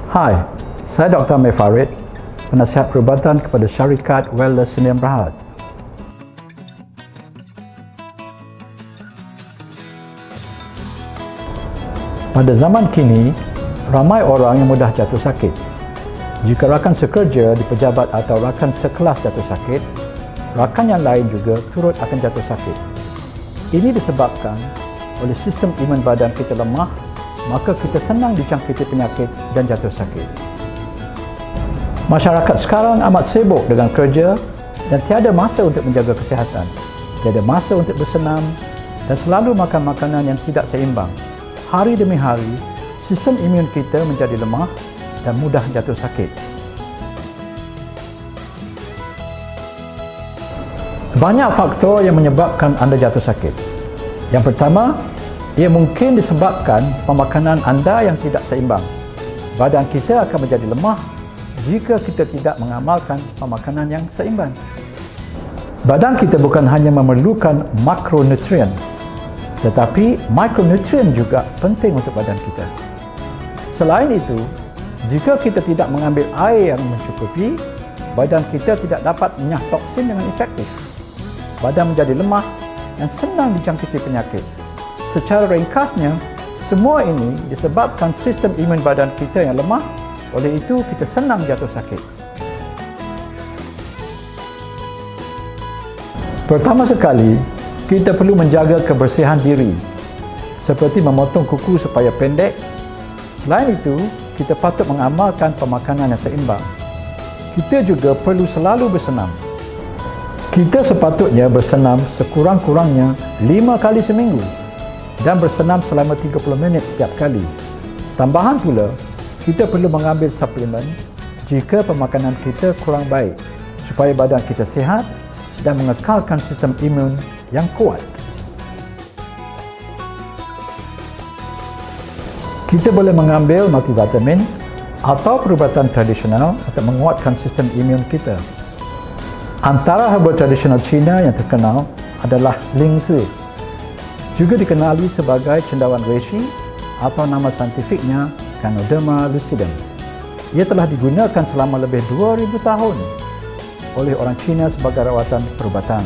Hai, saya Dr. Amir Farid, penasihat perubatan kepada syarikat Wellness Senyum Berhad. Pada zaman kini, ramai orang yang mudah jatuh sakit. Jika rakan sekerja di pejabat atau rakan sekelas jatuh sakit, rakan yang lain juga turut akan jatuh sakit. Ini disebabkan oleh sistem imun badan kita lemah, maka kita senang dijangkiti penyakit dan jatuh sakit. Masyarakat sekarang amat sibuk dengan kerja dan tiada masa untuk menjaga kesihatan, tiada masa untuk bersenam dan selalu makan makanan yang tidak seimbang. Hari demi hari, sistem imun kita menjadi lemah dan mudah jatuh sakit. Banyak faktor yang menyebabkan anda jatuh sakit. Yang pertama, ia mungkin disebabkan pemakanan anda yang tidak seimbang. Badan kita akan menjadi lemah jika kita tidak mengamalkan pemakanan yang seimbang. Badan kita bukan hanya memerlukan makronutrien, tetapi mikronutrien juga penting untuk badan kita. Selain itu, jika kita tidak mengambil air yang mencukupi, badan kita tidak dapat menyah toksin dengan efektif. Badan menjadi lemah dan senang dijangkiti penyakit. Secara ringkasnya, semua ini disebabkan sistem imun badan kita yang lemah, oleh itu kita senang jatuh sakit. Pertama sekali, kita perlu menjaga kebersihan diri, seperti memotong kuku supaya pendek. Selain itu, kita patut mengamalkan pemakanan yang seimbang. Kita juga perlu selalu bersenam. Kita sepatutnya bersenam sekurang-kurangnya 5 kali seminggu dan bersenam selama 30 minit setiap kali. Tambahan pula, kita perlu mengambil suplemen jika pemakanan kita kurang baik supaya badan kita sihat dan mengekalkan sistem imun yang kuat. Kita boleh mengambil multivitamin atau perubatan tradisional untuk menguatkan sistem imun kita. Antara herba tradisional Cina yang terkenal adalah Lingzi, juga dikenali sebagai cendawan reishi atau nama saintifiknya Ganoderma lucidum. Ia telah digunakan selama lebih 2000 tahun oleh orang Cina sebagai rawatan perubatan.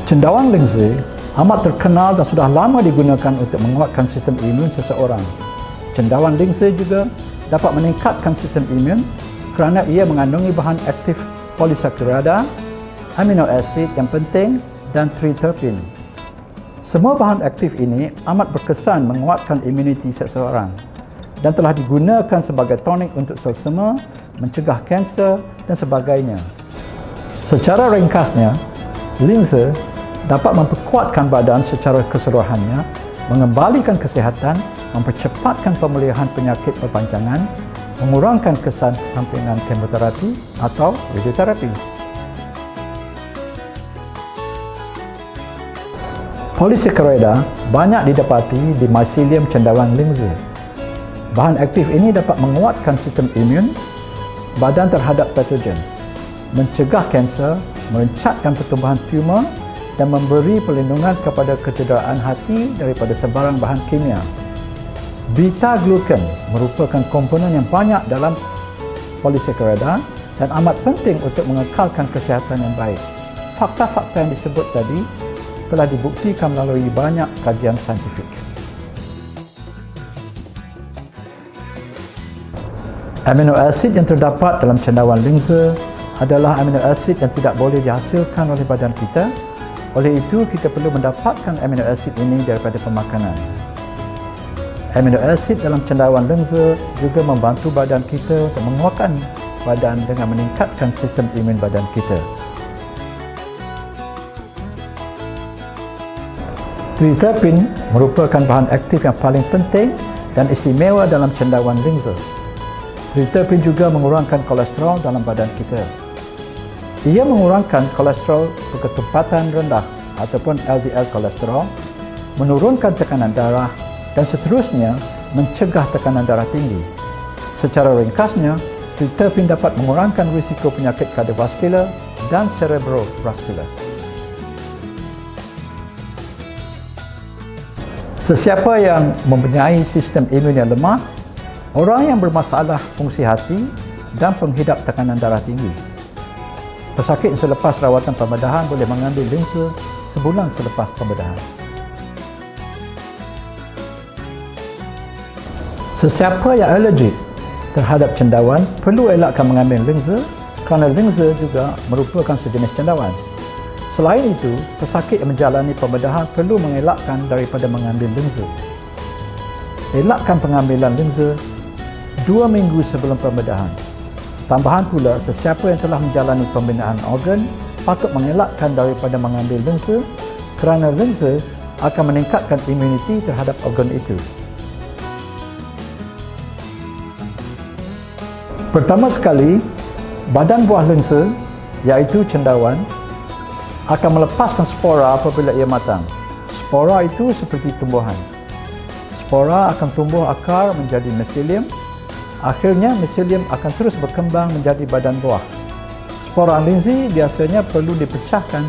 Cendawan Lingzi amat terkenal dan sudah lama digunakan untuk menguatkan sistem imun seseorang. Cendawan Lingzi juga dapat meningkatkan sistem imun kerana ia mengandungi bahan aktif polisakarida, amino acid yang penting dan triterpin. Semua bahan aktif ini amat berkesan menguatkan imuniti seseorang dan telah digunakan sebagai tonik untuk selsema, mencegah kanser dan sebagainya. Secara ringkasnya, Lingzi dapat memperkuatkan badan secara keseluruhannya, mengembalikan kesihatan, mempercepatkan pemulihan penyakit berpanjangan, mengurangkan kesan sampingan kemoterapi atau radioterapi. Polisakarida banyak didapati di mycelium cendawan Lingzi. Bahan aktif ini dapat menguatkan sistem imun badan terhadap patogen, mencegah kanser, merencatkan pertumbuhan tumor dan memberi perlindungan kepada kecederaan hati daripada sebarang bahan kimia. Beta-glucan merupakan komponen yang banyak dalam polisakarida dan amat penting untuk mengekalkan kesihatan yang baik. Fakta-fakta yang disebut tadi telah dibuktikan melalui banyak kajian saintifik. Amino acid yang terdapat dalam cendawan Lingzi adalah amino acid yang tidak boleh dihasilkan oleh badan kita. Oleh itu, kita perlu mendapatkan amino acid ini daripada pemakanan. Amino acid dalam cendawan Lingzi juga membantu badan kita untuk menguatkan badan dengan meningkatkan sistem imun badan kita. Triterpin merupakan bahan aktif yang paling penting dan istimewa dalam cendawan Lingzi. Triterpin juga mengurangkan kolesterol dalam badan kita. Ia mengurangkan kolesterol berketumpatan rendah ataupun LDL kolesterol, menurunkan tekanan darah dan seterusnya mencegah tekanan darah tinggi. Secara ringkasnya, triterpin dapat mengurangkan risiko penyakit kardiovaskular dan cerebrovaskular. Sesiapa yang mempunyai sistem imun yang lemah, orang yang bermasalah fungsi hati dan penghidap tekanan darah tinggi. Pesakit selepas rawatan pembedahan boleh mengambil lensa sebulan selepas pembedahan. Sesiapa yang alergik terhadap cendawan perlu elakkan mengambil lensa kerana lensa juga merupakan sejenis cendawan. Selain itu, pesakit yang menjalani pembedahan perlu mengelakkan daripada mengambil lensa. Elakkan pengambilan lensa 2 minggu sebelum pembedahan. Tambahan pula, sesiapa yang telah menjalani pembinaan organ patut mengelakkan daripada mengambil lensa kerana lensa akan meningkatkan imuniti terhadap organ itu. Pertama sekali, badan buah lensa, iaitu cendawan, akan melepaskan spora apabila ia matang. Spora itu seperti tumbuhan. Spora akan tumbuh akar menjadi miselium. Akhirnya, miselium akan terus berkembang menjadi badan buah. Spora lensa biasanya perlu dipecahkan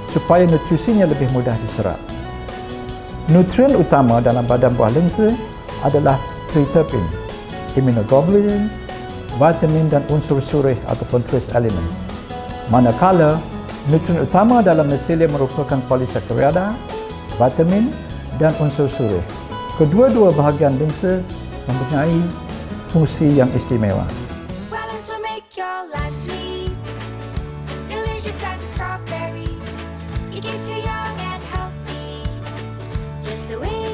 supaya nutrisinya lebih mudah diserap. Nutrien utama dalam badan buah lensa adalah triterpin, immunoglobulin, vitamin dan unsur surih ataupun trace element. Manakala, nutrien utama dalam miselium merupakan polisakarida, vitamin dan unsur surih. Kedua-dua bahagian lensa mempunyai fungsi yang istimewa. Wellness will make your life sweet. Delicious as a strawberry. It keeps you young and healthy. Just the way